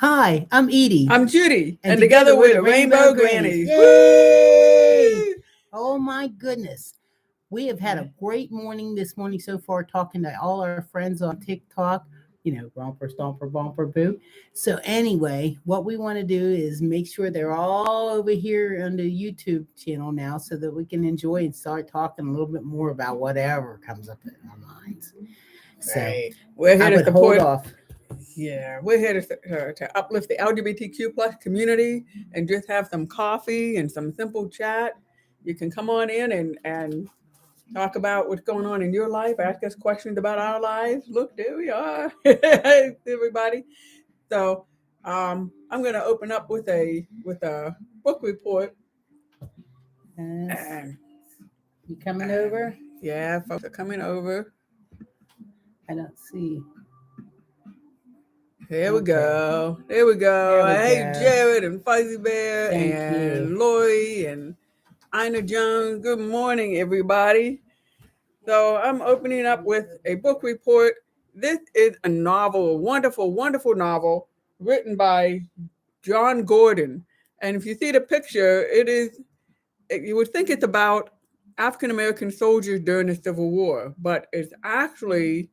Hi, I'm Edie. I'm Judy, and together we're the Rainbow Grannies. Yay! Woo! Oh my goodness. We have had a great morning this morning so far, talking to all our friends on TikTok, romper, stomper, bumper, boo. So, anyway, what we want to do is make sure they're all over here on the YouTube channel now so that we can enjoy and start talking a little bit more about whatever comes up in our minds. So, Right. We're here I to would hold support. off. Yeah, we're here to uplift the LGBTQ plus community and just have some coffee and some simple chat. You can come on in and talk about what's going on in your life, ask us questions about our lives. Look, there we are, everybody. So I'm going to open up with a book report. Yes. And You coming over? yeah, folks are coming over. I don't see. Here we go. There we go. There we Hey, go. Jared and Fuzzy Bear Thank and you. Lori and Ina Jones. Good morning, everybody. So I'm opening up with a book report. This is a novel, a wonderful, wonderful novel written by John Gordon. And if you see the picture, you would think it's about African American soldiers during the Civil War, but it's actually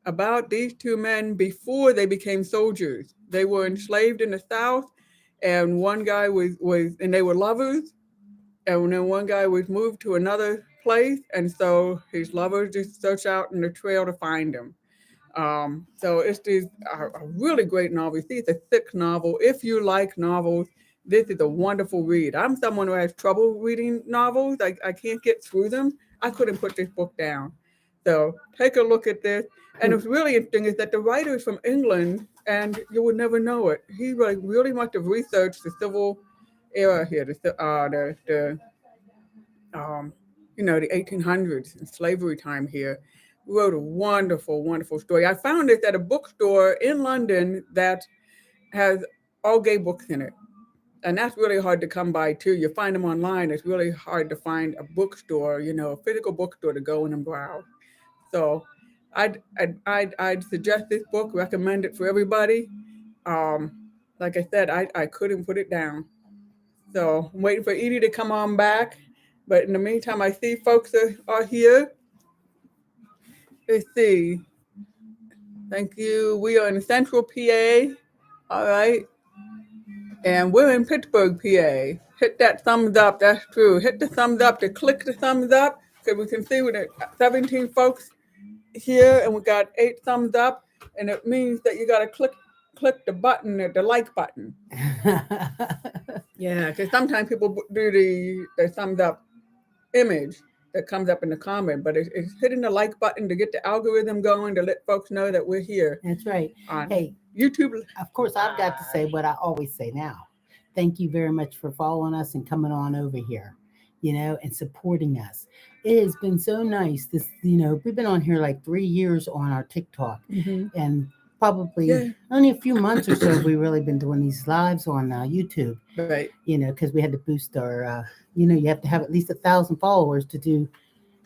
about these two men before they became soldiers. They were enslaved in the South, and one guy and they were lovers, and then one guy was moved to another place, and so his lovers just search out in the trail to find him. So a really great novel. You see, it's a thick novel. If you like novels, this is a wonderful read. I'm someone who has trouble reading novels. I can't get through them. I couldn't put this book down. So take a look at this. And what's really interesting is that the writer is from England, and you would never know it. He really must have researched the civil era here, the 1800s and slavery time here. Wrote a wonderful, wonderful story. I found it at a bookstore in London that has all gay books in it. And that's really hard to come by too. You find them online. It's really hard to find a bookstore, a physical bookstore to go in and browse. So I'd suggest this book, recommend it for everybody. Um, like I said, I couldn't put it down. So I'm waiting for Edie to come on back. But in the meantime, I see folks are here. Let's see. Thank you. We are in Central PA. All right. And we're in Pittsburgh, PA. Hit that thumbs up. That's true. Hit the thumbs up to click the thumbs up because we can see we got 17 folks here and we got 8 thumbs up. And it means that you got to click the button, the like button. Yeah, because sometimes people do the thumbs up image that comes up in the comment, but it's hitting the like button to get the algorithm going to let folks know that we're here. That's right. On Hey, YouTube. of course, I've got to say what I always say now. Thank you very much for following us and coming on over here, and supporting us. It has been so nice. We've been on here like 3 years on our TikTok, and probably only a few months or so we really been doing these lives on YouTube. Right. Because we had to boost our. You have to have at least 1,000 followers to do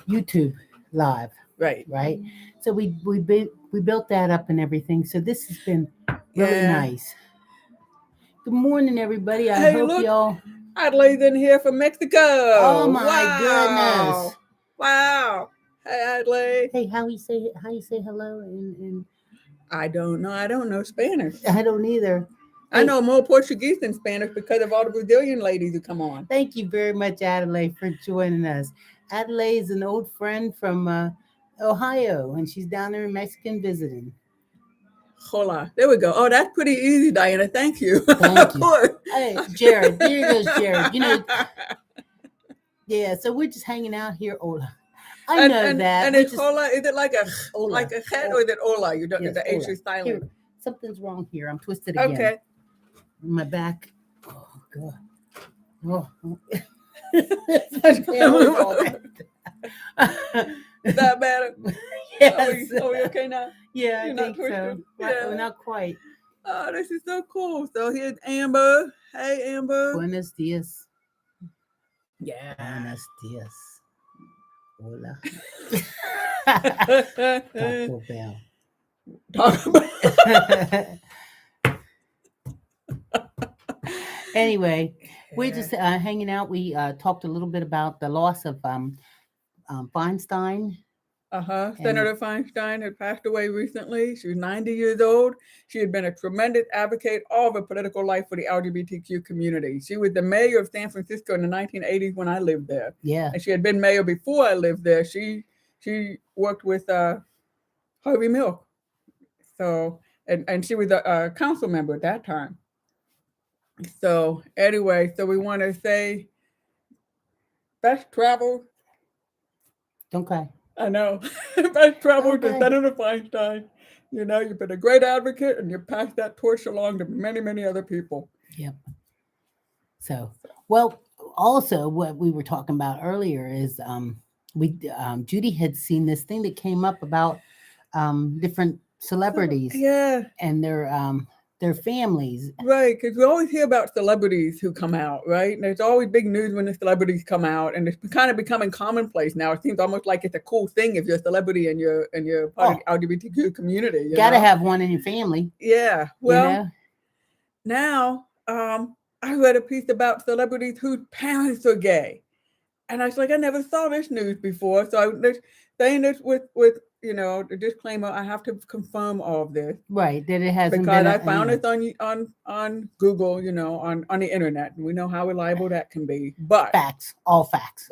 YouTube live. Right. Right. So we built that up and everything. So this has been really nice. Good morning, everybody. I hope y'all. Adelaide's in here from Mexico. Oh my goodness! Wow. Hey, Adelaide. Hey, how you say hello? And I don't know. I don't know Spanish. I don't either. I know more Portuguese than Spanish because of all the Brazilian ladies who come on. Thank you very much, Adelaide, for joining us. Adelaide is an old friend from Ohio, and she's down there in Mexican visiting. Hola. There we go. Oh, that's pretty easy, Diana. Thank you. Thank you. Hey, Jared. There goes Jared. Yeah, so we're just hanging out here. Hola. I know that. And it's hola. Is it like a head or is it hola? You don't. Yes, the H is silent. Here, something's wrong here. I'm twisted again. Okay. My back. Oh God. Oh. Is that better? Yes. Are we okay now? Yeah, I think so. Yeah. Not quite. Oh, this is so cool. So here's Amber. Hey, Amber. Buenos dias. Yeah. Buenos dias. Hola. Taco Bell. Anyway, we're just hanging out. We talked a little bit about the loss of Feinstein. Senator Feinstein had passed away recently. She was 90 years old. She had been a tremendous advocate all of her political life for the LGBTQ community. She was the mayor of San Francisco in the 1980s when I lived there. Yeah. And she had been mayor before I lived there. She worked with Harvey Milk. So, and she was a council member at that time. So anyway, so we want to say best travel. Okay. I know. Best travel to Senator Feinstein. You know, you've been a great advocate and you passed that torch along to many, many other people. Yep. So, well, also what we were talking about earlier is Judy had seen this thing that came up about different celebrities. Yeah. And their families. Right, because we always hear about celebrities who come out, right? And there's always big news when the celebrities come out, and it's kind of becoming commonplace now. It seems almost like it's a cool thing if you're a celebrity and you're part of the LGBTQ community. You gotta have one in your family. Yeah. Well, now I read a piece about celebrities whose parents are gay, and I was like, I never saw this news before. So I'm saying this with the disclaimer, I have to confirm all of this. Right, that it hasn't because I found it on Google, on the internet, and we know how reliable that can be. But facts, all facts.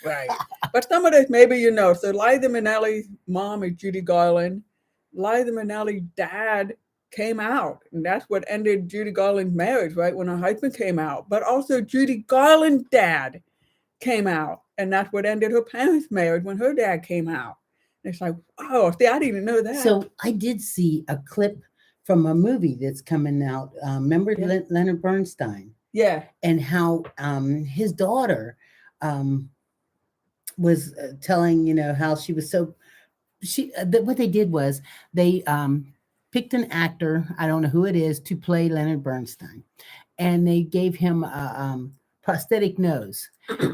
Right. But some of this, maybe So Liza Minnelli's mom is Judy Garland. Liza Minnelli's dad came out, and that's what ended Judy Garland's marriage, right? When her husband came out. But also Judy Garland's dad came out, and that's what ended her parents' marriage when her dad came out. And it's like, oh, see, I didn't even know that. So I did see a clip from a movie that's coming out. Remember Leonard Bernstein? Yeah. And how his daughter was telling, how she was so... what they did was they picked an actor, I don't know who it is, to play Leonard Bernstein. And they gave him a prosthetic nose.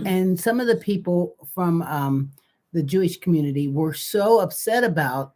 And some of the people from... the Jewish community were so upset about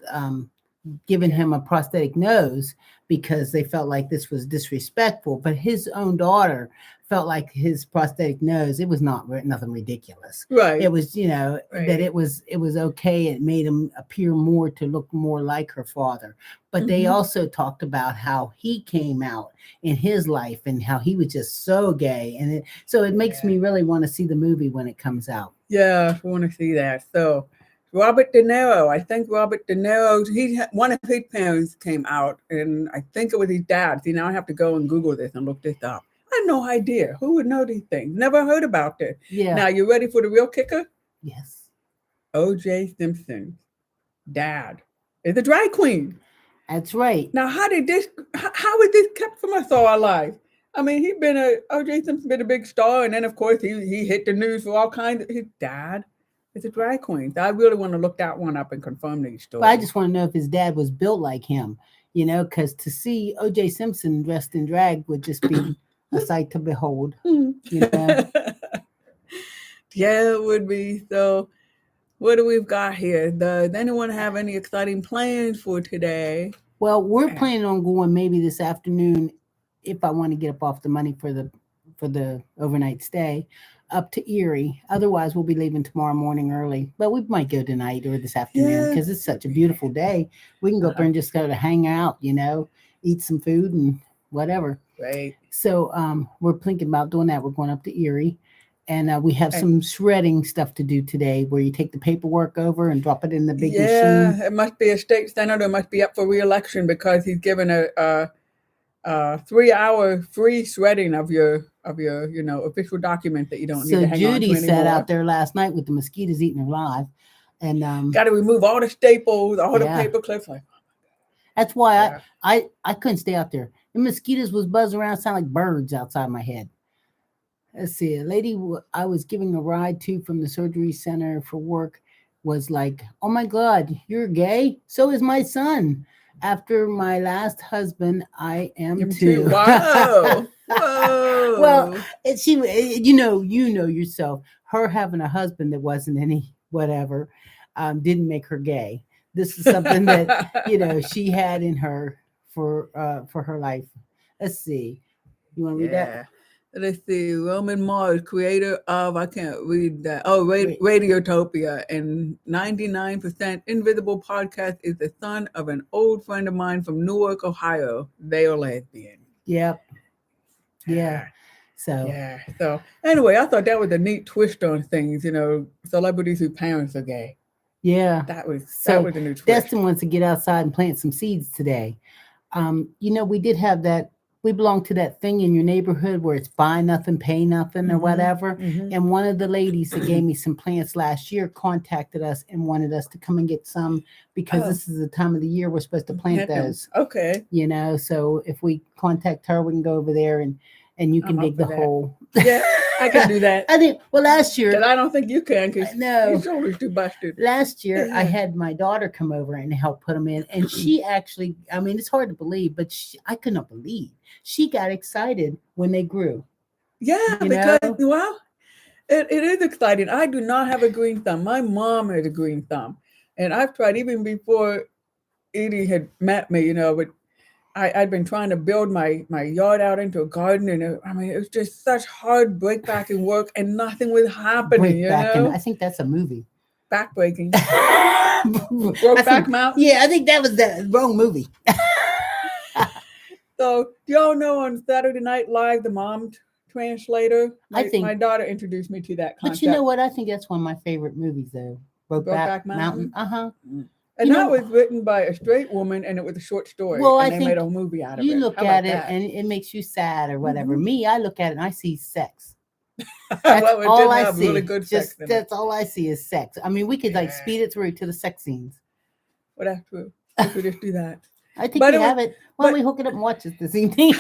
giving him a prosthetic nose because they felt like this was disrespectful. But his own daughter felt like his prosthetic nose, it was nothing ridiculous. Right. It was, that it was okay. It made him appear to look more like her father. But they also talked about how he came out in his life and how he was just so gay. And so it makes me really want to see the movie when it comes out. Yeah, I want to see that. So Robert De Niro, I think Robert De Niro, one of his parents came out, and I think it was his dad. See, now I have to go and Google this and look this up. I had no idea. Who would know these things? Never heard about this. Yeah. Now, you ready for the real kicker? Yes. O.J. Simpson's dad is a drag queen. That's right. Now, how was this kept from us all our lives? I mean, O.J. Simpson been a big star, and then of course he hit the news for all kinds of. His dad is a drag queen. I really want to look that one up and confirm these stories. But I just want to know if his dad was built like him, because to see O.J. Simpson dressed in drag would just be a sight to behold. Yeah, it would be. So, what do we've got here? Does anyone have any exciting plans for today? Well, we're planning on going maybe this afternoon, if I want to get up off the money for the overnight stay, up to Erie. Otherwise, we'll be leaving tomorrow morning early. But we might go tonight or this afternoon because it's such a beautiful day. We can go up there and just go to hang out, eat some food and whatever. Right. So we're thinking about doing that. We're going up to Erie. And we have some shredding stuff to do today where you take the paperwork over and drop it in the big machine. Yeah, it must be a state senator must be up for re-election because he's given a 3-hour free shredding of your official document that you don't need to hang on to anymore. So Judy sat out there last night with the mosquitoes eating her alive. And got to remove all the staples, all the paper clips. Like, that's why I couldn't stay out there. The mosquitoes was buzzing around, sound like birds outside my head. Let's see, a lady I was giving a ride to from the surgery center for work was like, oh my God, you're gay? So is my son. After my last husband, I am too. Wow. Whoa. Well, she, you know yourself, her having a husband that wasn't any whatever, didn't make her gay. This is something that, she had in her for her life. Let's see. You want to read that? let's see, Roman Mars, creator of, I can't read that. Oh, Wait. Radiotopia and 99% Invisible podcast is the son of an old friend of mine from Newark, Ohio. They are lesbian. Yep. Yeah. So Yeah. So anyway, I thought that was a neat twist on things, celebrities whose parents are gay. yeah. That was So a new twist. Destin wants to get outside and plant some seeds today. We did have that. We belong to that thing in your neighborhood where it's buy nothing, pay nothing, or whatever. And one of the ladies that gave me some plants last year contacted us and wanted us to come and get some because this is the time of the year we're supposed to plant those. Okay. So if we contact her, we can go over there and you can dig the hole. Yeah, I can do that. I think. Well, last year, but I don't think you can because your shoulder's too busted. Last year, I had my daughter come over and help put them in, and she actually, it's hard to believe, but I could not believe she got excited when they grew. Yeah, because it is exciting. I do not have a green thumb. My mom has a green thumb, and I've tried even before Edie had met me. But I'd been trying to build my yard out into a garden, and it was just such hard break-backing work, and nothing was happening. I think that's a movie. Backbreaking. Brokeback Mountain. Yeah, I think that was the wrong movie. So, do y'all know on Saturday Night Live, the mom translator? My daughter introduced me to that concept. But you know what? I think that's one of my favorite movies, though. Brokeback Mountain. And that was written by a straight woman, and it was a short story. Well, and they made a movie out of it. You look at it, and it makes you sad or whatever. Me, I look at it, and I see sex. That's all I see. Really good sex that's all I see is sex. We could speed it through to the sex scenes. Well, that's true. We could just do that. I think we have it. Why don't we hook it up and watch it this evening?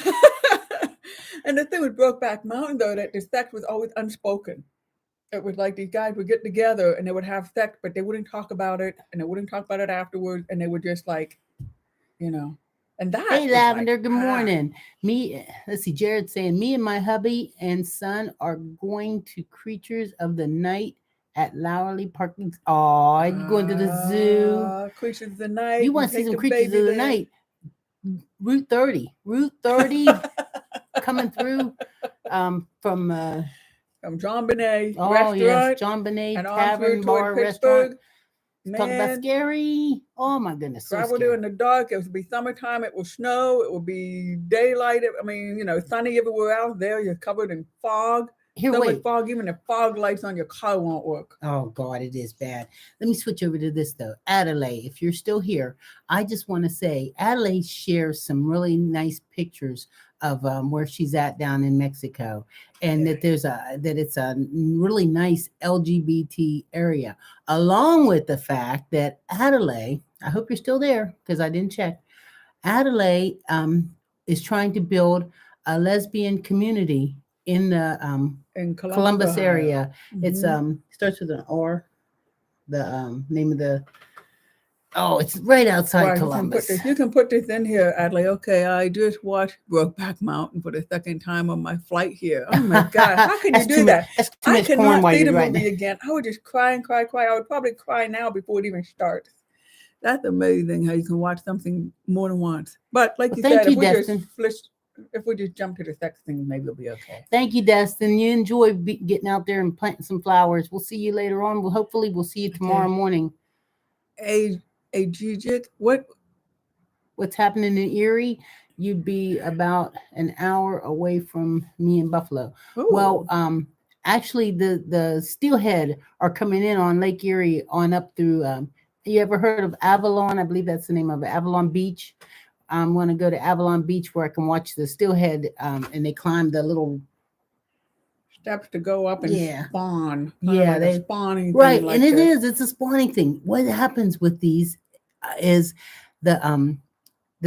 And the thing with Brokeback Mountain, though, that the sex was always unspoken. It was like these guys would get together and they would have sex, but they wouldn't talk about it, and they wouldn't talk about it afterwards, and they would just and that. Hey, Lavender, good morning. Let's see, Jared saying, me and my hubby and son are going to Creatures of the Night at Lowerly Park. Oh, you're going to the zoo. Creatures of the Night. You want to see some Creatures of the Night? Route 30 coming through from John Bonet restaurant. Yes, John Bonet Tavern Bar Restaurant. Talk about scary. Oh my goodness. Travel there in the dark. It will be summertime. It will snow. It will be daylight. Sunny everywhere out there. You're covered in fog. Much fog, even the fog lights on your car won't work. Oh God, it is bad. Let me switch over to this though. Adelaide, if you're still here, I just want to say Adelaide shares some really nice pictures of where she's at down in Mexico, and that it's a really nice LGBT area, along with the fact that Adelaide, I hope you're still there because I didn't check. Adelaide is trying to build a lesbian community in the in Columbus area. It's starts with an R. The name of it's right outside Columbus. You can put this in here, Adley. Okay, I just watched Brokeback Mountain for the second time on my flight here. Oh my God, how can you do that? I could not see the movie again. I would just cry and cry. I would probably cry now before it even starts. That's amazing how you can watch something more than once. But like you said, if we just jump to the sex thing, maybe it'll be okay. Thank you, Destin. You enjoy getting out there and planting some flowers. We'll see you later on. Hopefully we'll see you tomorrow morning. Ajijic, what's happening in Erie? You'd be about an hour away from me in Buffalo. Ooh. Well, actually, the steelhead are coming in on Lake Erie on up through. You ever heard of Avalon? I believe that's the name of it, Avalon Beach. I'm going to go to Avalon Beach where I can watch the steelhead, and they climb the little steps to go up and spawn. Yeah, like they spawning. Right, and it's a spawning thing. What happens with these is the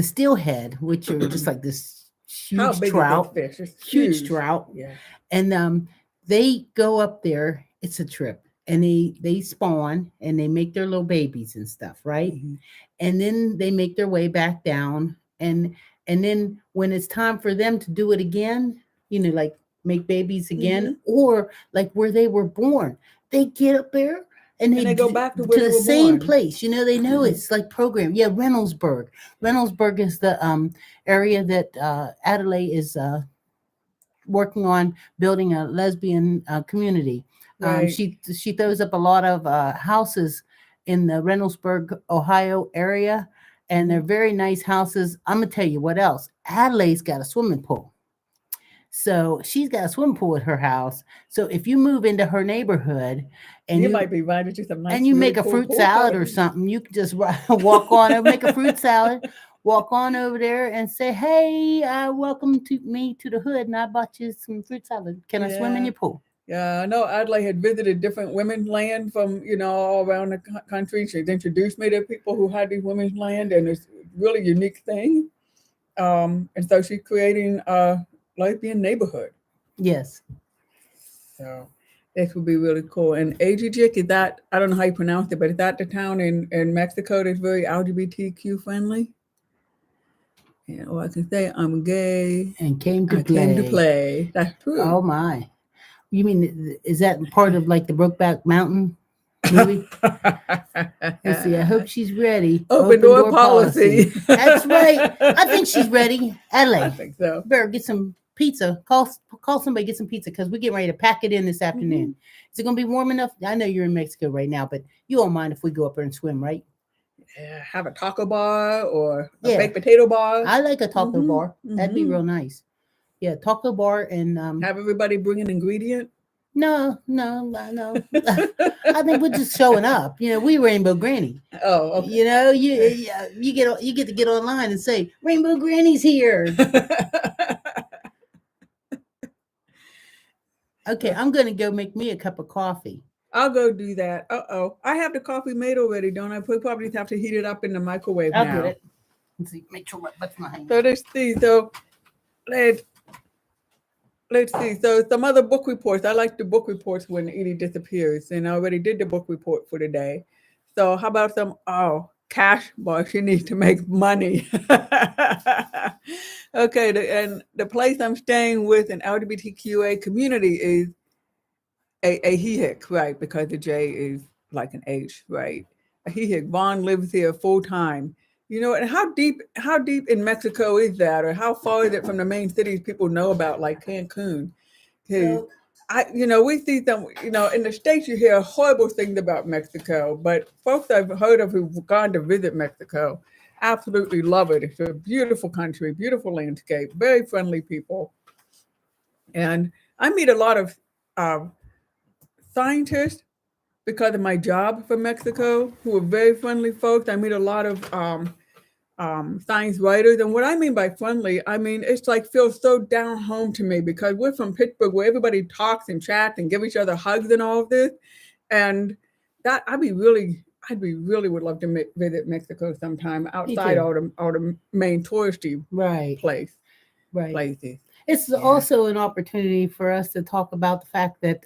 steelhead, which are just like this huge trout, huge trout. Yeah, and they go up there. It's a trip, and they spawn and they make their little babies and stuff, right? Mm-hmm. And then they make their way back down, and then when it's time for them to do it again, like make babies again, or like where they were born, they get up there and they go back to the same place. They know it's like programmed. Yeah, Reynoldsburg. Reynoldsburg is the area that Adelaide is working on building a lesbian community. Right. She throws up a lot of houses in the Reynoldsburg, Ohio area, and they're very nice houses. I'm gonna tell you what else. Adelaide's got a swimming pool. So she's got a swimming pool at her house. So if you move into her neighborhood and you might be invited to some nice and you really make a cool fruit pool salad or parties. something, you can just walk on over, make a fruit salad, walk on over there and say, "Hey, welcome to me to the hood, and I bought you some fruit salad. Can I swim in Yeah. your pool?" Yeah, I know Adelaide had visited different women's land from, all around the country. She's introduced me to people who had these women's land, and it's a really unique thing. And so she's creating a lesbian neighborhood. Yes. So this would be really cool. And Ajijic, is that, I don't know how you pronounce it, but is that the town in Mexico that's very LGBTQ friendly? Yeah, well, I can say I'm gay. And came to I play. came to play. That's true. Oh my! You mean is that part of like the Brokeback Mountain movie? Let's see. I hope she's ready. Open door policy. That's right. I think she's ready. Adelaide, I think so. better get some pizza. Call somebody, get some pizza, because we're getting ready to pack it in this afternoon. Mm-hmm. Is it going to be warm enough? I know you're in Mexico right now, but you won't mind if we go up there and swim, right? Yeah, have a taco bar or a baked potato bar. I like a taco bar. Mm-hmm. That'd be real nice. Yeah, taco bar and have everybody bring an ingredient. No. I think we're just showing up. We Rainbow Granny. Oh, okay. You get to get online and say Rainbow Granny's here. Okay, I'm gonna go make me a cup of coffee. I'll go do that. I have the coffee made already, don't I? Probably have to heat it up in the microwave I'll now. get it. Let's see. Make sure that's my hand. So let's see. So let's see. So some other book reports. I like the book reports when Edie disappears, and I already did the book report for today. So how about some cash bar? She needs to make money. Okay, and the place I'm staying with an LGBTQA community is Ajijic, right? Because the J is like an H, right? Ajijic. Vaughn lives here full time. And how deep in Mexico is that, or how far is it from the main cities people know about, like Cancun? Because we see some, in the States you hear horrible things about Mexico, but folks I've heard of who've gone to visit Mexico absolutely love it. It's a beautiful country, beautiful landscape, very friendly people. And I meet a lot of scientists because of my job for Mexico who are very friendly folks. I meet a lot of science writers. And what I mean by friendly, I mean, it's like feels so down home to me because we're from Pittsburgh where everybody talks and chats and give each other hugs and all of this. And that I'd be really would love to visit Mexico sometime outside all the main touristy places. It's also an opportunity for us to talk about the fact that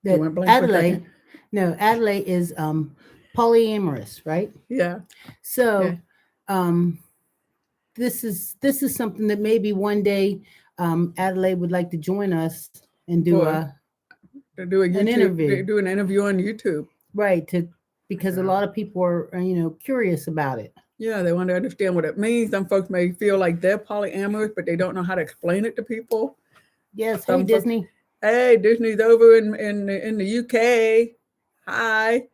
that Adelaide is polyamorous, right? Yeah. So this is something that maybe one day Adelaide would like to join us and do an interview. Do an interview on YouTube. Right, because a lot of people are curious about it. Yeah, they want to understand what it means. Some folks may feel like they're polyamorous, but they don't know how to explain it to people. Yes, hey Disney. Hey, Disney's over in the UK. Hi.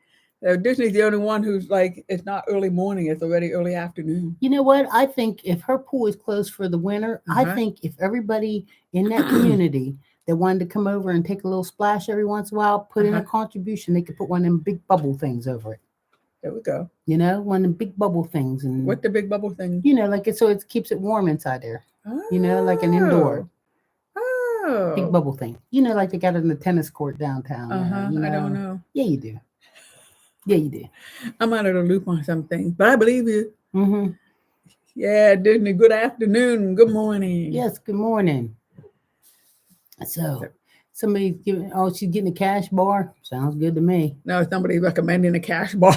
Disney's the only one who's like, it's not early morning, it's already early afternoon. You know what? I think if her pool is closed for the winter, I think if everybody in that community that wanted to come over and take a little splash every once in a while, put in a contribution, they could put one of them big bubble things over it. There we go. One of the big bubble things. And what the big bubble thing? So it keeps it warm inside there. Like an indoor. Big bubble thing. Like they got it in the tennis court downtown. I don't know. Yeah, you do. Yeah, you do. I'm out of the loop on something, but I believe you. Mm-hmm. Yeah, Disney, good afternoon. Good morning. Yes, good morning. So somebody's she's getting a cash bar. Sounds good to me. No, somebody's recommending a cash bar.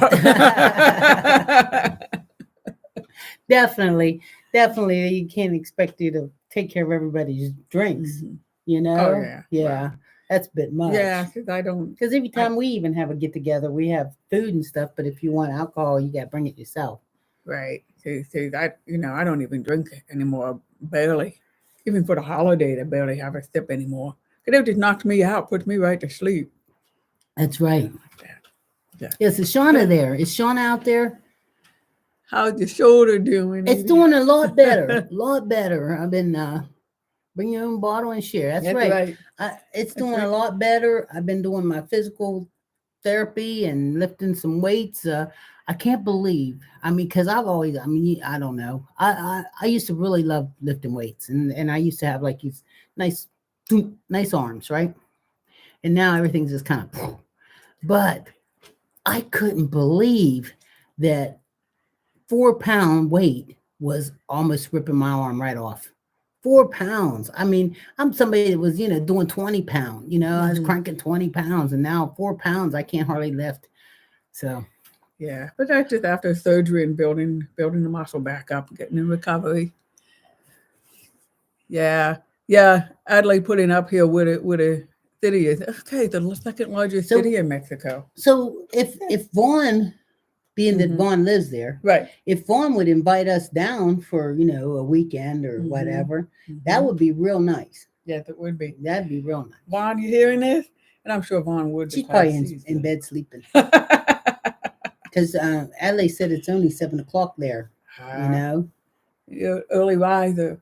Definitely. You can't expect you to take care of everybody's drinks. Oh, yeah. Right. That's a bit much. Yeah, because I don't. Because every time we even have a get together, we have food and stuff. But if you want alcohol, you got to bring it yourself. Right. See, I don't even drink anymore, barely. Even for the holidays, I barely have a sip anymore. Because it just knocks me out, puts me right to sleep. That's right. Yeah. Yes, is Shauna there? Is Shauna out there? How's your shoulder doing? It's doing a lot better. A lot better. I've been bring your own bottle and share. That's right. It's doing a lot better. I've been doing my physical therapy and lifting some weights. I can't believe. I mean, because I've always. I mean, I don't know. I used to really love lifting weights, and I used to have like these nice arms, right? And now everything's just kind of. But I couldn't believe that 4-pound weight was almost ripping my arm right off. 4 pounds. I mean, I'm somebody that was, doing 20 pounds, I was cranking 20 pounds, and now 4 pounds, I can't hardly lift. So. Yeah, but that's just after surgery and building the muscle back up, getting in recovery. Yeah. Adelaide putting up here with a city is the second largest city in Mexico. So if Vaughn, being that Vaughn lives there, right? If Vaughn would invite us down for a weekend or whatever, that would be real nice. Yes, it would be. That'd be real nice. Vaughn, you hearing this? And I'm sure Vaughn would. She's probably in bed sleeping. Because Adelaide said it's only 7:00 there. You're early riser.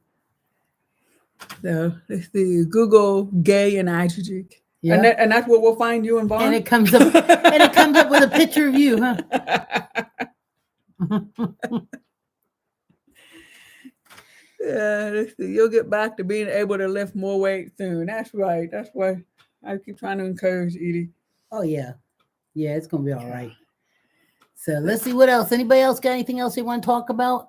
So let's see, Google gay and Ajijic. Yeah. And that's where we'll find you and Vaughn. And it comes up with a picture of you, huh? Yeah, let's see. You'll get back to being able to lift more weight soon. That's right. That's why I keep trying to encourage Edie. Oh yeah. Yeah, it's gonna be all right. So let's see what else. Anybody else got anything else they want to talk about?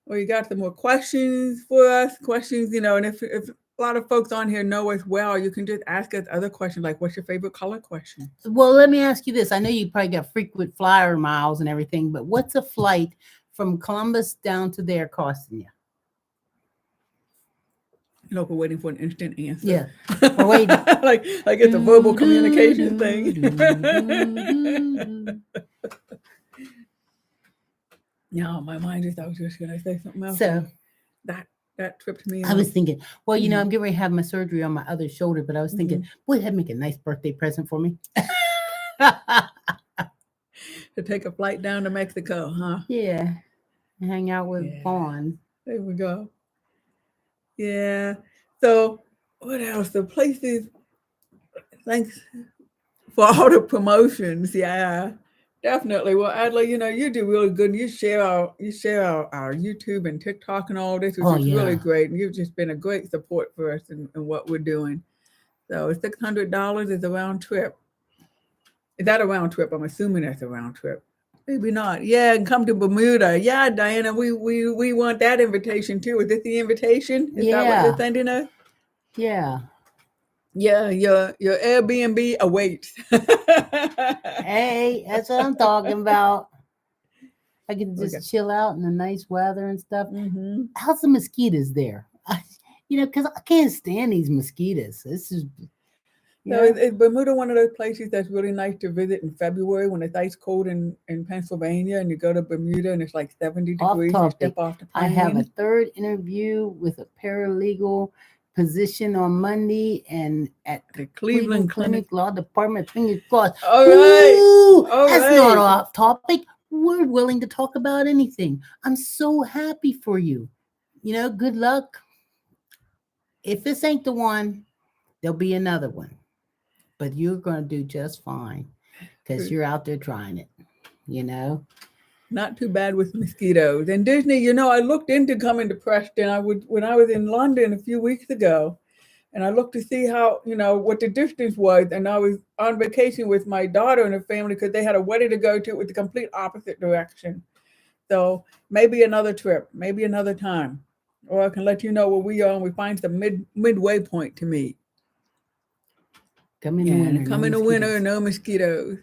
Well, you got some more questions for us. Questions, and if a lot of folks on here know as well, you can just ask us other questions like, what's your favorite color question? Well, let me ask you this. I know you probably got frequent flyer miles and everything, but what's a flight from Columbus down to there costing you? We're waiting for an instant answer. Yeah. We're waiting. like it's a verbal communication thing. No, my mind is, I was just going to say something else. So that tripped me. I was thinking, well, I'm getting ready to have my surgery on my other shoulder, but I was thinking, boy, that'd make a nice birthday present for me. To take a flight down to Mexico, huh? Yeah. Hang out with Vaughn. There we go. Yeah. So what else? The places. Thanks for all the promotions. Yeah. Definitely. Well, Adelaide, you do really good. You share our YouTube and TikTok and all this, which is really great. And you've just been a great support for us in what we're doing. So $600 is a round trip. Is that a round trip? I'm assuming that's a round trip. Maybe not. Yeah, and come to Bermuda. Yeah, Diana, we want that invitation too. Is this the invitation? Is that what you're sending us? Yeah. Yeah, your Airbnb awaits. Hey, that's what I'm talking about. I can just chill out in the nice weather and stuff. How's the mosquitoes there? Because I can't stand these mosquitoes. This is. Is Bermuda one of those places that's really nice to visit in February when it's ice cold in Pennsylvania and you go to Bermuda and it's like 70 degrees? You step off the plane. I have a third interview with a paralegal position on Monday and at the Cleveland Clinic Law Department. Fingers crossed. All right. That's not off topic. We're willing to talk about anything. I'm so happy for you. Good luck. If this ain't the one, there'll be another one. But you're going to do just fine because you're out there trying it, Not too bad with mosquitoes. And Disney, I looked into coming to Preston. When I was in London a few weeks ago, and I looked to see how, what the distance was. And I was on vacation with my daughter and her family because they had a wedding to go to with the complete opposite direction. So maybe another trip, maybe another time. Or I can let you know where we are and we find some midway point to meet. Come in the winter. Come in the winter, no mosquitoes.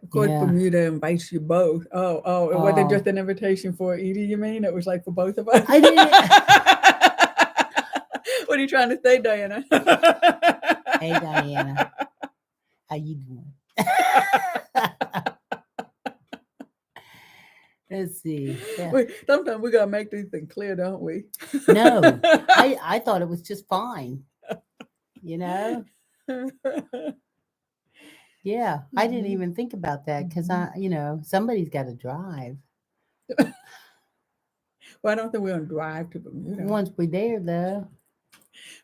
Of course, Bermuda invites you both. Oh, it wasn't just an invitation for Edie, you mean? It was like for both of us? I didn't. What are you trying to say, Diana? Hey, Diana. How you doing? Let's see. Yeah. Sometimes we gotta make these things clear, don't we? No, I thought it was just fine. You know? Yeah, I didn't Mhm. even think about that because Mhm. somebody's got to drive. Well, I don't think we're gonna drive to Bermuda. Once we're there, though.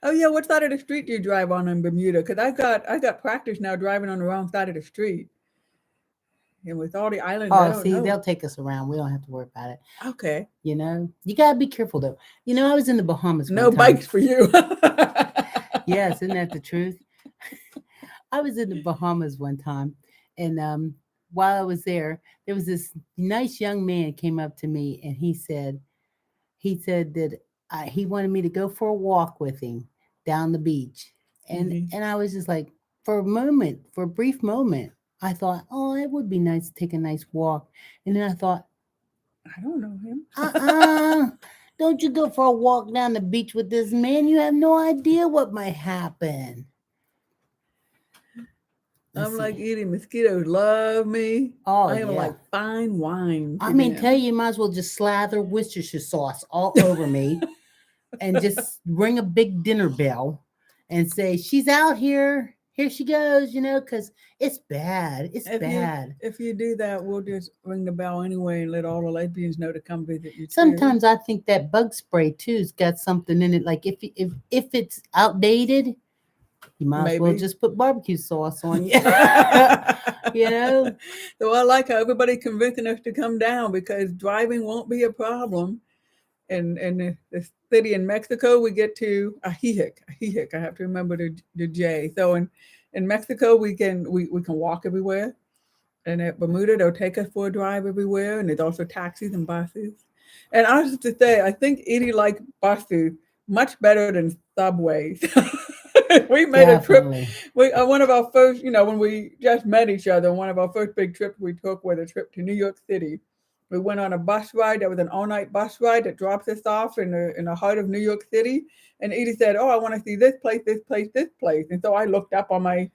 Oh yeah, what side of the street do you drive on in Bermuda? Because I got practice now driving on the wrong side of the street, and with all the islands, I Oh, don't see, know. they'll take us around. We don't have to worry about it. Okay, You got to be careful, though. I was in the Bahamas no one time. bikes for you. Yes, isn't that the truth? I was in the Bahamas one time, and while I was there was this nice young man came up to me, and he said that he wanted me to go for a walk with him down the beach, and Mhm. and I was just like, for a brief moment, I thought, oh, it would be nice to take a nice walk, and then I thought, I don't know him. uh-uh, don't you go for a walk down the beach with this man? You have no idea what might happen. Let's I'm like see. eating mosquitoes. Love me. Oh I am yeah. like fine wine I to mean, tell them. you, might as well just slather Worcestershire sauce all over me and just ring a big dinner bell and say, she's out here. Here she goes, because it's bad. It's If you bad. if you do that, we'll just ring the bell anyway and let all the lesbians know to come visit you too. Sometimes I think that bug spray too's got something in it. Like if it's outdated, you might as well Maybe. just put barbecue sauce on you. you know? So I like how everybody convincing us to come down because driving won't be a problem. In the city in Mexico, we get to Ajijic. I have to remember the J. So in Mexico, we can walk everywhere. And at Bermuda, they'll take us for a drive everywhere. And there's also taxis and buses. And I was just to say, I think Edie liked buses much better than subways. We made a trip. Definitely. One of our first, when we just met each other, one of our first big trips we took was a trip to New York City. We went on a bus ride. That was an all-night bus ride that drops us off in the heart of New York City. And Edie said, "Oh, I want to see this place, this place, this place." And so I looked up on my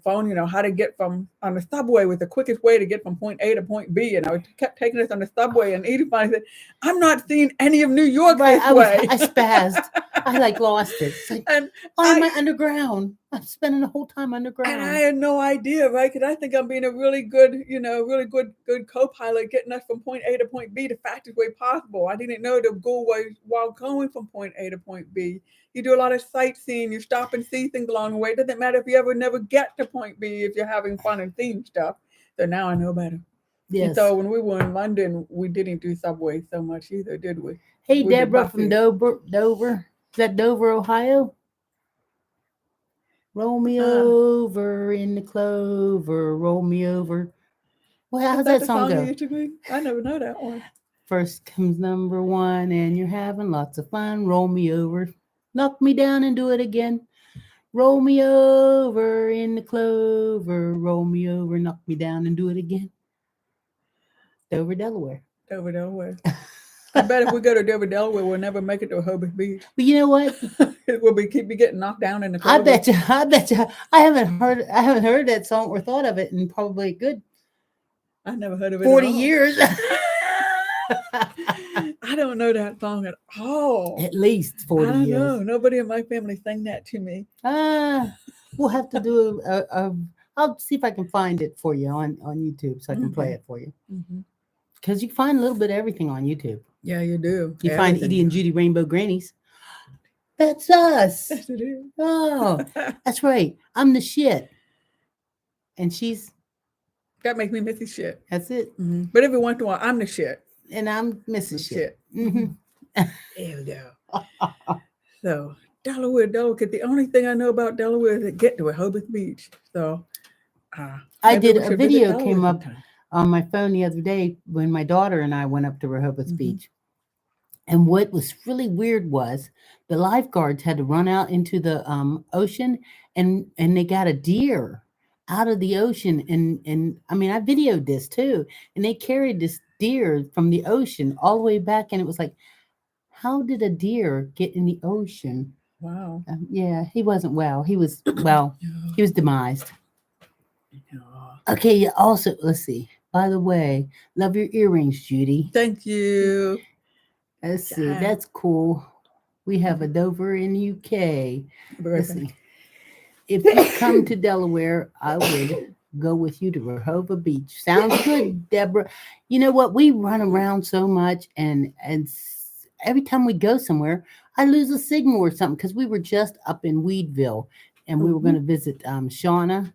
phone, how to get from on the subway was the quickest way to get from point A to point B. And I kept taking us on the subway. And Edie finally said, "I'm not seeing any of New York Right. this way." I spazzed. I lost it. It's like, and why am I I underground? I'm spending the whole time and I underground. had no idea, right? Because I think I'm being a really good, really good co-pilot, getting us from point A to point B the fastest way possible. I didn't know the goal was while going from point A to point B. You do a lot of sightseeing. You stop and see things along the way. It doesn't matter if you ever never get to point B if you're having fun and seeing stuff. So now I know better. And Yes. so when we were in London, we didn't do subway so much either, did we? Hey, We did Deborah from buses. Dover. Is that Dover, Ohio? Roll me Ah, over in the clover. Roll me over. Well, is how's that that the song song you go? used to sing? I never know that one. First comes number one, and you're having lots of fun. Roll me over. Knock me down and do it again. Roll me over in the clover. Roll me over, knock me down and do it again. Dover, Delaware. Dover, Delaware. I bet if we go to Dover, Delaware, we'll never make it to Rehoboth Beach. But you know what? We'll keep getting knocked down in the I clover. bet you. I bet you. I haven't heard that song or thought of it in probably a good I never heard of it 40 at all. years. I don't know that song at all. At least 40 I don't years. know. Nobody in my family sang that to me. We'll have to do I'll see if I can find it for you on YouTube so I can play Okay. it for you. Mm-hmm. Because you can find a little bit of everything on YouTube. Yeah, you do. You find Everything. Edie and Judy Rainbow Grannies. That's us. Yes, it is. Oh, that's right. I'm the shit. And she's, That makes me Missy shit. that's it. Mm-hmm. But every once in a while, I'm the shit. And I'm Mrs. Shit. Mm-hmm. There we go. So Delaware, because the only thing I know about Delaware is to get to Rehoboth Beach. So I maybe did we a should visit video Delaware came up sometime. on my phone the other day when my daughter and I went up to Rehoboth Mhm. Beach. And what was really weird was the lifeguards had to run out into the ocean and they got a deer out of the ocean and I mean I videoed this too and they carried this deer from the ocean all the way back and it was like how did a deer get in the ocean? Wow. Yeah, he wasn't well. He was well. Yeah. He was demised. Yeah. Okay. Also, let's see. By the way, love your earrings, Judy. Thank you. Let's see. Yeah. That's cool. We have a Dover in UK. Be right Let's back. see. If you come to Delaware, I would go with you to Rehoboth Beach. Sounds good, Deborah. You know what? We run around so much, and every time we go somewhere, I lose a signal or something because we were just up in Weedville and we were going to visit Shauna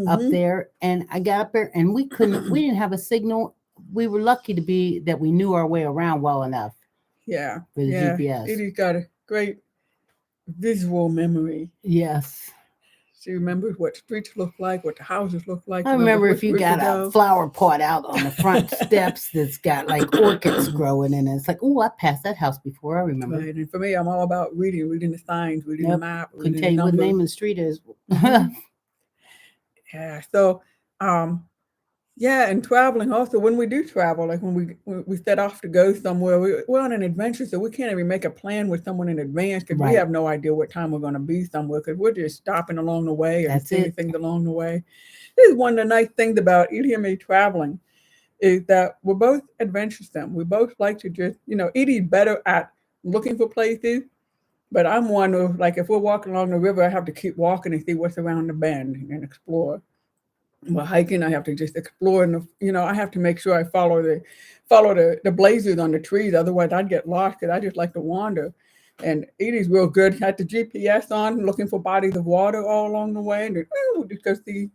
up Mm-hmm. there, and I got up there and we didn't have a signal. We were lucky to be that we knew our way around well enough Yeah. for the Yeah. GPS. Edie's got a great visual memory. Yes. She remembers what streets look like, what the houses look like. I remember if which you way to got a go. flower pot out on the front steps that's got like orchids growing in it. It's like, oh, I passed that house before. I remember. Right. And for me, I'm all about reading the signs, reading the Yep. map, Couldn't reading tell the you what the numbers. name of the street is. Yeah. So, yeah, and traveling also. When we do travel, like when we set off to go somewhere, we're on an adventure, so we can't even make a plan with someone in advance because we Right. have no idea what time we're going to be somewhere because we're just stopping along the way and That's seeing it. things along the way. This is one of the nice things about Edie and me traveling is that we're both adventuresome. We both like to just, Edie's better at looking for places, but I'm one of like if we're walking along the river, I have to keep walking and see what's around the bend and explore. Well, hiking, I have to just explore, and I have to make sure I follow the blazes on the trees. Otherwise, I'd get lost because I just like to wander. And Edie's real good. Had the GPS on, looking for bodies of water all along the way, and just go see,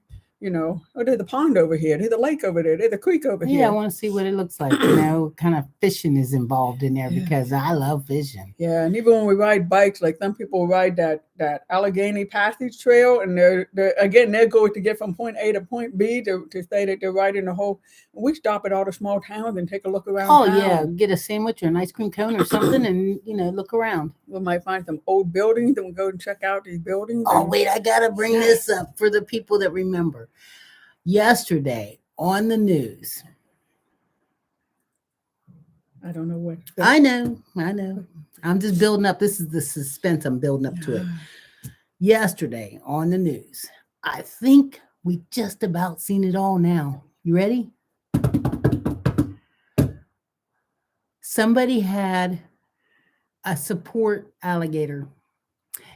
oh, there's a pond over here, there's a lake over there, there's a creek over Yeah, I here. want to see what it looks like. What kind of fishing is involved in there Yeah. because I love fishing. Yeah, and even when we ride bikes, like some people ride that Allegheny Passage Trail, and their goal is to get from point A to point B to say that they're riding the whole. We stop at all the small towns and take a look around Oh town. yeah, get a sandwich or an ice cream cone or something, and look around. We might find some old buildings, and we go and check out these buildings. Oh and- wait, I gotta bring this up for the people that remember. Yesterday on the news. I don't know what. I know. I'm just building up. This is the suspense I'm building up to it. Yesterday on the news. I think we just about seen it all now. You ready? Somebody had a support alligator,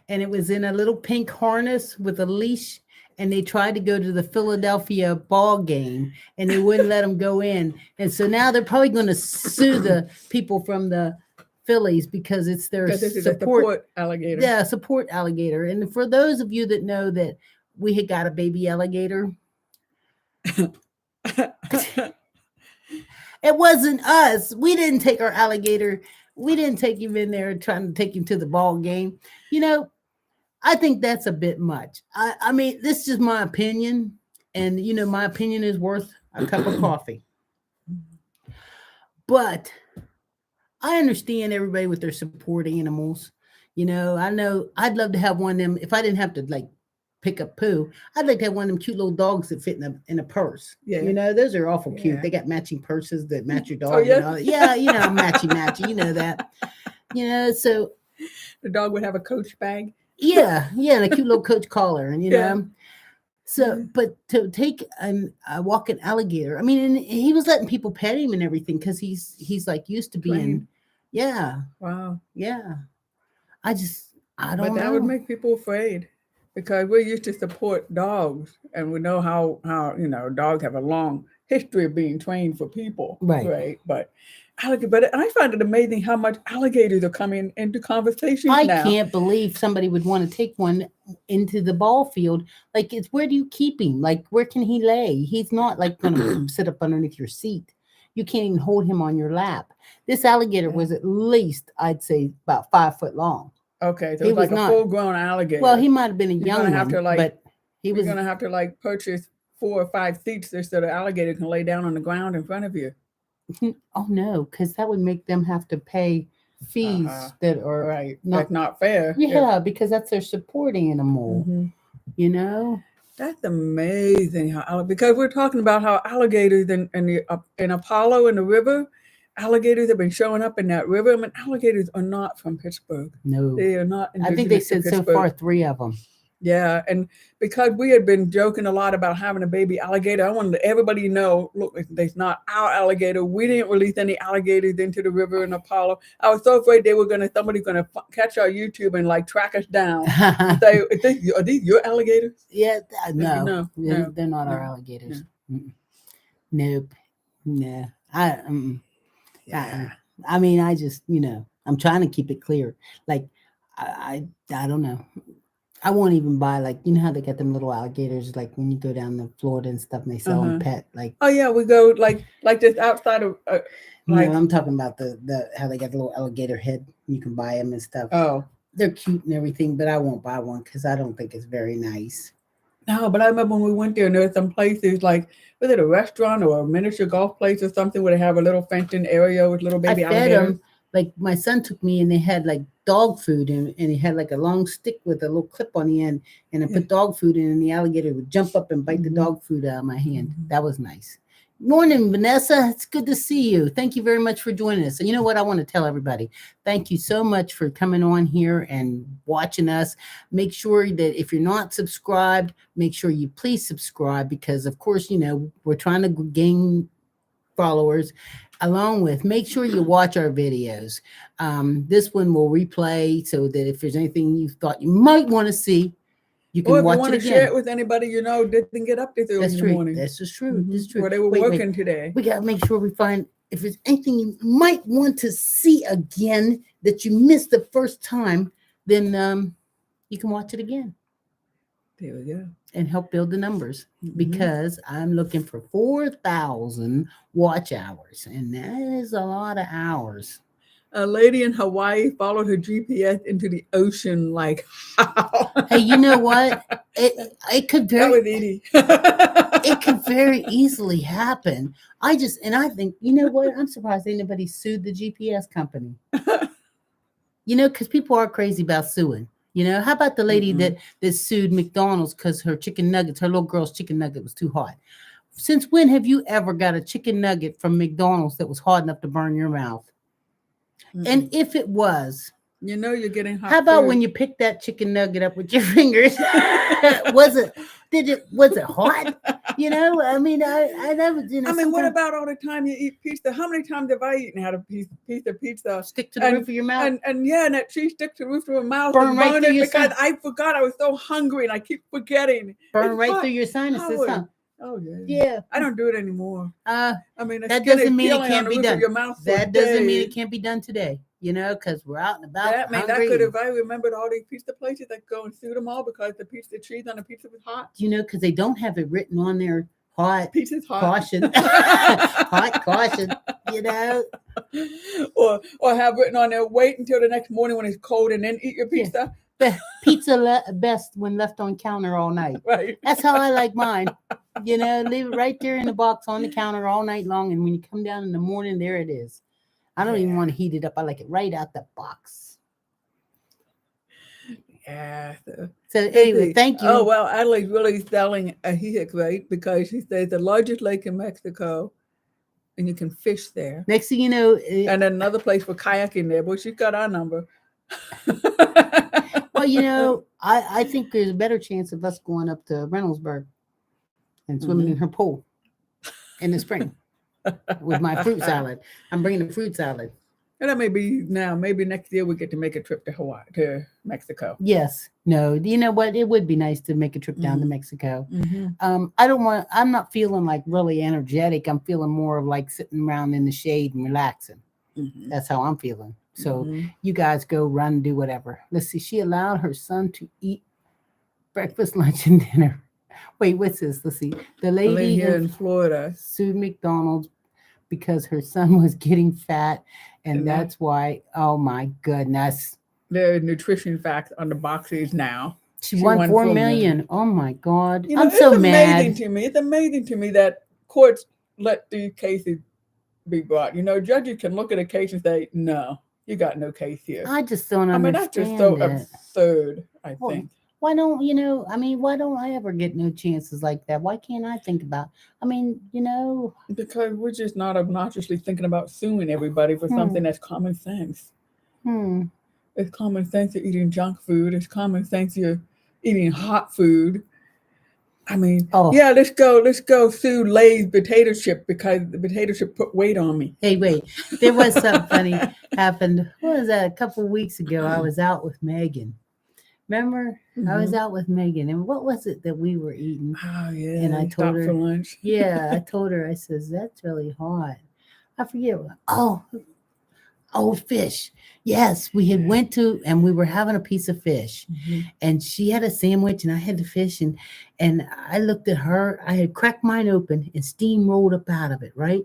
and it was in a little pink harness with a leash, and they tried to go to the Philadelphia ball game, and they wouldn't let them go in. And so now they're probably going to sue the people from the Phillies because it's their Because this is a support alligator. Yeah, support alligator. And for those of you that know that we had got a baby alligator, it wasn't us. We didn't take our alligator. We didn't take him in there trying to take him to the ball game. I think that's a bit much. I mean, this is just my opinion. And, my opinion is worth a cup of coffee. But I understand everybody with their support animals. I know I'd love to have one of them. If I didn't have to pick up poo, I'd like to have one of them cute little dogs that fit in a purse. Yeah. Those are awful cute. Yeah. They got matching purses that match your dog. Oh, yeah? And all that. Yeah, matchy. You know that. So the dog would have a Coach bag. Yeah, and a cute little Coach collar, and So, but to take a walking alligator, I mean, and he was letting people pet him and everything because he's like used to being, Wow. Yeah. I don't know. But that would make people afraid because we're used to support dogs, and we know how dogs have a long history of being trained for people, right? But I find it amazing how much alligators are coming into conversations now. I can't believe somebody would want to take one into the ball field. Like, it's where do you keep him? Like, where can he lay? He's not like going to sit up underneath your seat. You can't even hold him on your lap. This alligator was at least, I'd say, about 5 foot long. Okay, so he was like a full-grown alligator. Well, he might have been a young one, but he was going to have to purchase 4 or 5 seats so the alligator can lay down on the ground in front of you. Oh no, because that would make them have to pay fees that are not fair. Yeah, because that's their support animal. Mm-hmm. That's amazing because we're talking about how alligators in Apollo in the river, alligators have been showing up in that river. I mean, alligators are not from Pittsburgh. No, they are not. I think they said so far 3 of them. Yeah, and because we had been joking a lot about having a baby alligator, I wanted everybody to know, look, there's not our alligator. We didn't release any alligators into the river in Apollo. I was so afraid somebody's gonna catch our YouTube and like track us down and say, are these your alligators? Yeah, No, they're not our alligators. Nope, no. I mean, I just, I'm trying to keep it clear. Like, I don't know. I won't even buy, like, you know how they get them little alligators, like when you go down to Florida and stuff, and they sell them pet, like. Oh yeah, we go like just outside of. No, I'm talking about the how they got the little alligator head. You can buy them and stuff. Oh, they're cute and everything, but I won't buy one because I don't think it's very nice. No, but I remember when we went there, and there were some places like, was it a restaurant or a miniature golf place or something where they have a little fenced-in area with little baby alligators? Them, like my son took me and they had like dog food and it had like a long stick with a little clip on the end, and I put dog food in, and the alligator would jump up and bite the dog food out of my hand. That was nice. Morning, Vanessa. It's good to see you. Thank you very much for joining us. And you know what? I want to tell everybody, thank you so much for coming on here and watching us. Make sure that if you're not subscribed, make sure you please subscribe, because of course, we're trying to gain followers. Along with, make sure you watch our videos. This one will replay so that if there's anything you thought you might want to see, you can watch it again. Or if you want to share it with anybody didn't get up this early in the morning. That's just true. That's true. Where they were working today. We got to make sure we find, if there's anything you might want to see again that you missed the first time, then you can watch it again. There we go. And help build the numbers, because I'm looking for 4,000 watch hours, and that is a lot of hours. A lady in Hawaii followed her GPS into the ocean. Like, how? Hey, you know what? It could very. That was Edie. It could very easily happen. I think, you know what? I'm surprised anybody sued the GPS company. Because people are crazy about suing. How about the lady that sued McDonald's because her little girl's chicken nugget was too hot? Since when have you ever got a chicken nugget from McDonald's that was hot enough to burn your mouth? And if it was, you're getting hot. How about when you picked that chicken nugget up with your fingers? was it hot? I mean, I never. I mean, what about all the time you eat pizza? How many times have I eaten had a piece of pizza stick to the roof of your mouth? And that cheese stick to the roof of your mouth. Burn right through your because I forgot. I was so hungry and I keep forgetting. Burn right through your sinuses, huh? Oh yeah. Yeah. I don't do it anymore. I mean, that doesn't mean it can't be done. That doesn't mean it can't be done today. Because we're out and about. That means I could have. I remembered all these pizza places that go and sue them all because the cheese on the pizza was hot. Because they don't have it written on there. Hot. Pizza's hot. Caution. Hot caution. Or have written on there. Wait until the next morning when it's cold and then eat your pizza. Yeah. Pizza best when left on counter all night. Right. That's how I like mine. Leave it right there in the box on the counter all night long, and when you come down in the morning, there it is. I don't even want to heat it up. I like it right out the box. Yeah. So anyway, thank you. Oh, well, Adelaide's really selling Ajijic, right? Because she says the largest lake in Mexico, and you can fish there. Next thing you know. And another place for kayaking there. Well, she's got our number. Well, I think there's a better chance of us going up to Reynoldsburg and swimming in her pool in the spring. With my fruit salad. I'm bringing the fruit salad. And that may be now. Maybe next year we get to make a trip to Mexico. Yes. No. You know what? It would be nice to make a trip down to Mexico. I'm not feeling like really energetic. I'm feeling more of like sitting around in the shade and relaxing. That's how I'm feeling. So you guys go run, do whatever. Let's see. She allowed her son to eat breakfast, lunch, and dinner. Wait, what's this? Let's see. The lady here in Florida sued McDonald's because her son was getting fat, and that's why. Oh my goodness! There are nutrition facts on the boxes now. She won $4 million. Oh my God! I'm so mad. It's amazing to me that courts let these cases be brought. Judges can look at a case and say, "No, you got no case here." I just don't understand. That's just so absurd. I think. Why don't why don't I ever get no chances like that? Why can't I think about, because we're just not obnoxiously thinking about suing everybody for something that's common sense. It's common sense you're eating junk food. It's common sense you're eating hot food. I mean, Oh. yeah, let's go sue Lay's potato chip because the potato chip put weight on me. Hey, wait. There was something funny happened. What was that? A couple of weeks ago, I was out with Megan. Remember? I was out with Megan, and what was it that we were eating? Oh yeah, And I you told stopped her, for lunch. yeah, I told her, I says, that's really hot. I forget. Oh, fish. Yes, we had went to, and we were having a piece of fish. And she had a sandwich and I had the fish, and I looked at her. I had cracked mine open and steam rolled up out of it, right?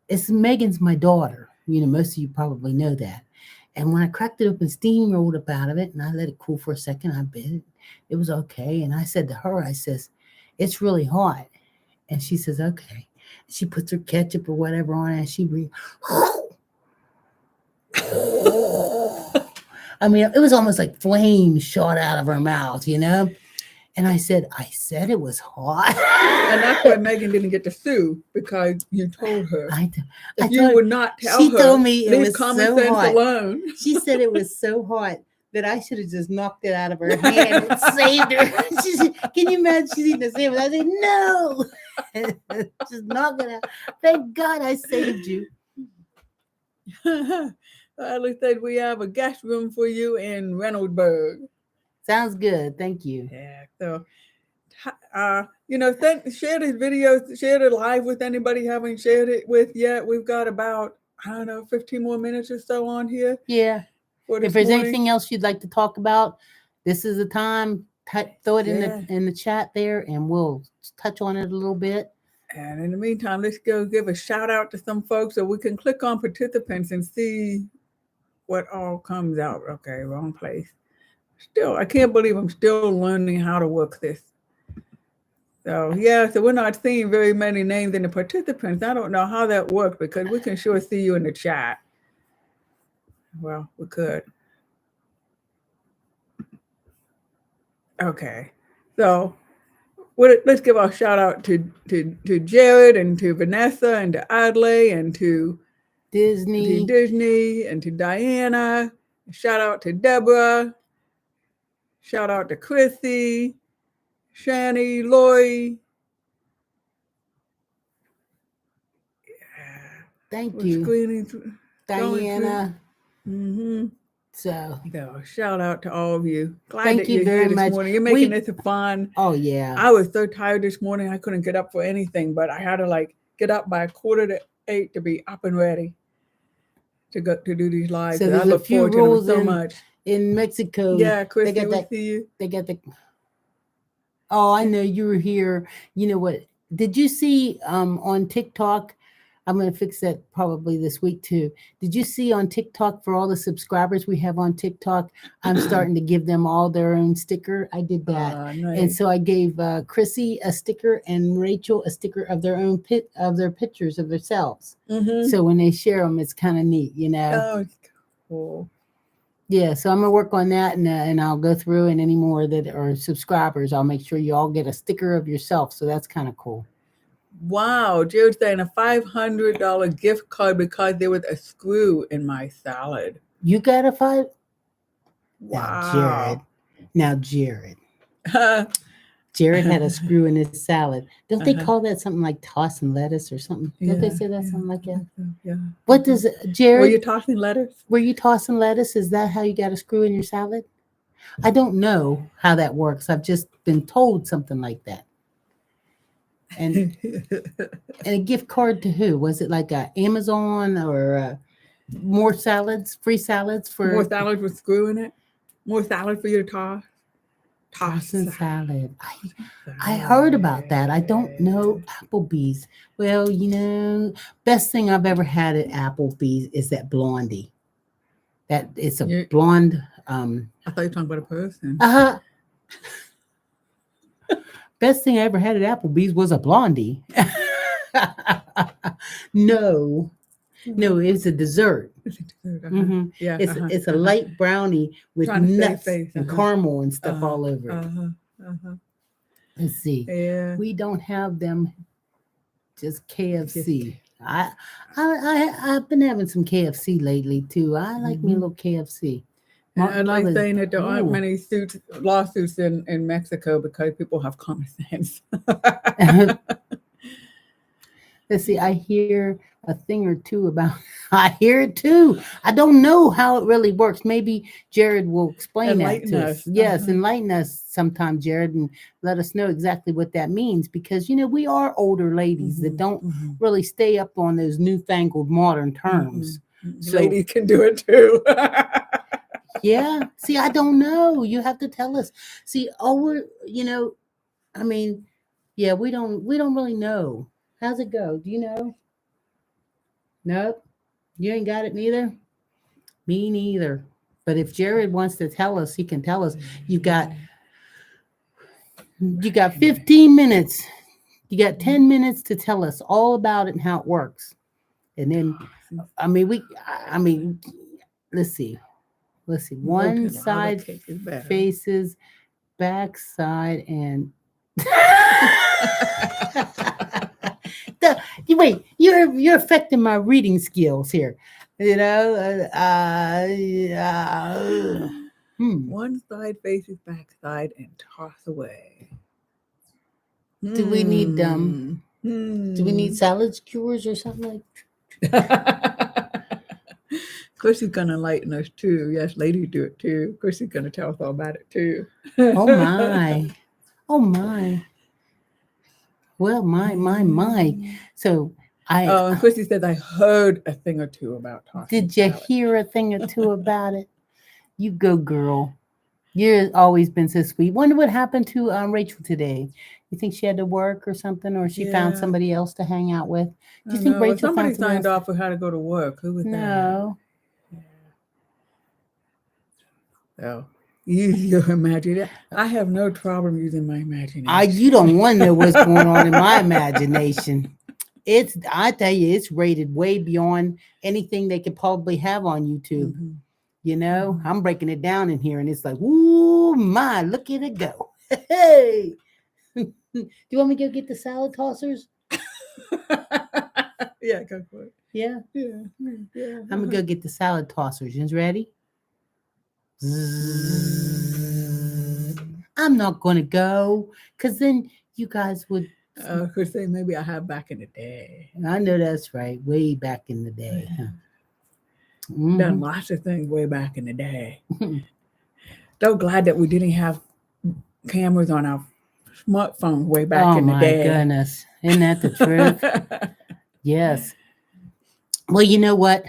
It's Megan's my daughter. You know, most of you probably know that. And when I cracked it open, steam rolled up out of it, and I let it cool for a second. I bit it. It was okay. And I said to her, I says, it's really hot. And she says, okay. She puts her ketchup or whatever on it, and she I mean, it was almost like flames shot out of her mouth, you know? And I said it was hot. And that's why Megan didn't get to sue, because you told her. If you told would not tell she her, told me it leave was common so sense hot. alone. She said it was so hot that I should have just knocked it out of her hand and saved her. She said, can you imagine she's eating the sandwich? I said, no. Just knock it out. Thank God I saved you. It looks like we have a guest room for you in Reynoldsburg. Sounds good. Thank you. Yeah. So, share this video, share it live with anybody you haven't shared it with yet. We've got about, 15 more minutes or so on here. Yeah. If there's anything else you'd like to talk about, this is the time. Throw it in the chat there, and we'll touch on it a little bit. And in the meantime, let's go give a shout out to some folks so we can click on participants and see what all comes out. Okay, wrong place. Still, I can't believe I'm still learning how to work this. So we're not seeing very many names in the participants. I don't know how that worked, because we can sure see you in the chat. Well, we could. Okay, so let's give our shout out to Jared, and to Vanessa, and to Adley, and to Disney, and to Diana. Shout out to Deborah. Shout out to Chrissy, Shani, Lori. Thank you, Diana. So shout out to all of you. Glad thank that you you're very here this much. morning. You're making this fun. Oh yeah. I was so tired this morning. I couldn't get up for anything, but I had to get up by 7:45 to be up and ready to go to do these lives. So I look forward to them so much. In Mexico. Yeah, Christy, we see you. They got the. Oh, I know you were here. You know what? Did you see on TikTok? I'm going to fix that probably this week too. Did you see on TikTok, for all the subscribers we have on TikTok, I'm starting to give them all their own sticker. I did that. Nice. And so I gave Chrissy a sticker and Rachel a sticker of their own their pictures of themselves. So when they share them, it's kind of neat, you know? Oh, cool. Yeah, so I'm going to work on that, and I'll go through, and any more that are subscribers, I'll make sure you all get a sticker of yourself. So that's kind of cool. Wow, Jared's saying a $500 gift card because there was a screw in my salad. You got a $5? Wow. Now, Jared. Jared had a screw in his salad. Don't they call that something like tossing lettuce or something? Don't they say that something like that? Yeah. What does Jared? Were you tossing lettuce? Were you tossing lettuce? Is that how you got a screw in your salad? I don't know how that works. I've just been told something like that. And a gift card to who? Was it like a Amazon or more salads, free salads for more salads with screw in it? More salad for you to toss? Tossing salad. I heard about that. I don't know Applebee's. Well, you know, best thing I've ever had at Applebee's is that blondie. That it's a blonde. I thought you were talking about a person. Best thing I ever had at Applebee's was a blondie. No, it's a dessert. It's a dessert. Yeah, it's a light brownie with nuts and caramel and stuff all over it. Let's see. Yeah. We don't have them. Just KFC. I've been having some KFC lately too. I like me a little KFC. And Love they're is- saying that there aren't Ooh. many lawsuits in Mexico because people have common sense. Let's see, I hear a thing or two about I hear it too. I don't know how it really works. Maybe Jared will explain Enlighten that to us. us. Yes, Uh-huh. enlighten us sometime, Jared, and let us know exactly what that means because we are older ladies that don't really stay up on those newfangled modern terms. So- Ladies can do it too. Yeah. See, I don't know. You have to tell us. See, I mean, yeah, we don't really know. How's it go? Do you know? Nope. You ain't got it neither? Me neither. But if Jared wants to tell us, he can tell us. You got 15 minutes. You got 10 minutes to tell us all about it and how it works. And then let's see. One side faces backside and wait, you're affecting my reading skills here. One side faces backside and toss away. Do we need Do we need salad skewers or something Of course, he's going to enlighten us too. Yes, ladies do it too. Of course, he's going to tell us all about it too. Oh my. Oh my. Well, my. So and Chrissy says, I heard a thing or two about tossing did you salad. hear a thing or two about it? You go, girl. You've always been so sweet. Wonder what happened to Rachel today. You think she had to work or something, or she found Yeah. somebody else to hang out with? Do you I think know. Rachel Somebody found somebody signed else? off for how to go to work. Who was No. that? So use your imagination. I have no problem using my imagination. You don't want to know what's going on in my imagination. I tell you, it's rated way beyond anything they could probably have on YouTube. Mhm. I'm breaking it down in here, and it's like, ooh, my, look at it go. Hey, do you want me to go get the salad tossers? Yeah, go for it. Yeah, Yeah. I'm gonna go get the salad tossers. You ready? I'm not gonna go, cause then you guys would. Could say maybe I have back in the day. I know that's right. Way back in the day. Huh? Done lots of things way back in the day. So glad that we didn't have cameras on our smartphones way back in the day. Oh my goodness. Isn't that the truth? Yes. Well, you know what?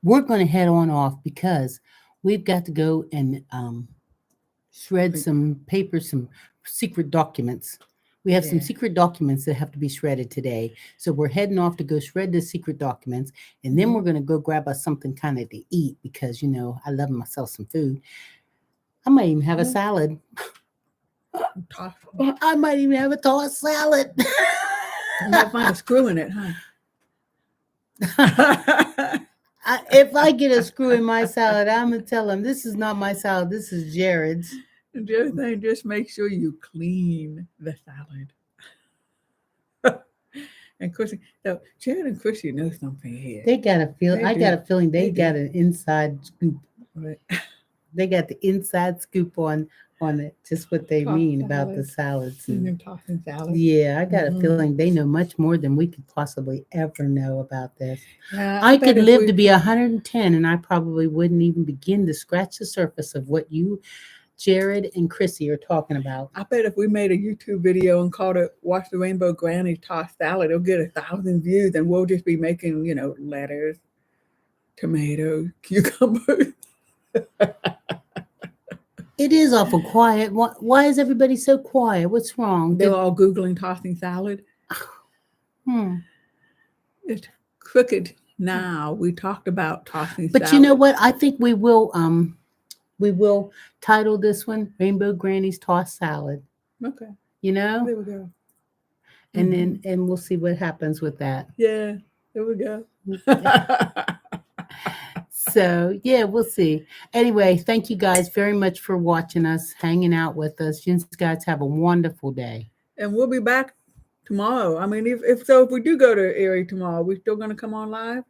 We're going to head on off because we've got to go and shred some paper, some secret documents. We have some secret documents that have to be shredded today. So we're heading off to go shred the secret documents. And then we're going to go grab us something kind of to eat because, I love myself some food. I might even have a salad. I might even have a tossed salad. You might find a screw in it, huh? If I get a screw in my salad, I'm going to tell him, this is not my salad. This is Jared's. And the other thing, just make sure you clean the salad. And Chrissy, so Jared and Chrissy know something here. They got a feel. I got a feeling they got an inside scoop. Right. They got the inside scoop on it. Just what they mean about the salads. And tossing salad. Yeah, I got a feeling they know much more than we could possibly ever know about this. Yeah, I could live to be 110, and I probably wouldn't even begin to scratch the surface of what you, Jared, and Chrissy are talking about. I bet if we made a YouTube video and called it "Watch the Rainbow Grannies Toss Salad," it'll get 1,000 views, and we'll just be making, lettuce, tomatoes, cucumbers. It is awful quiet. Why is everybody so quiet? What's wrong? They're all Googling tossing salad. It's crooked now. We talked about tossing salad. But you know what? I think we will title this one Rainbow Grannies Toss Salad. Okay. There we go. And then we'll see what happens with that. Yeah, there we go. So, yeah, we'll see. Anyway, thank you guys very much for watching us, hanging out with us. You guys have a wonderful day. And we'll be back tomorrow. I mean, if we do go to Erie tomorrow, we're still going to come on live?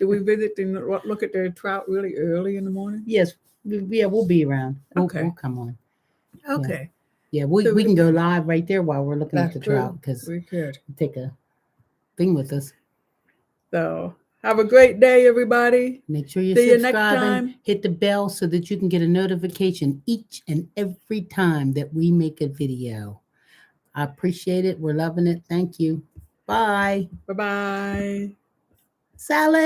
Do we visit and look at the trout really early in the morning? Yes, Yeah, we'll be around. Okay. We'll come on. Okay. Yeah, we So can go live right there while we're looking at That's the trout true. because We could. take a thing with us. So have a great day, everybody. Make sure you're See you next subscribing. time. Hit the bell so that you can get a notification each and every time that we make a video. I appreciate it. We're loving it. Thank you. Bye. Bye-bye. Salad.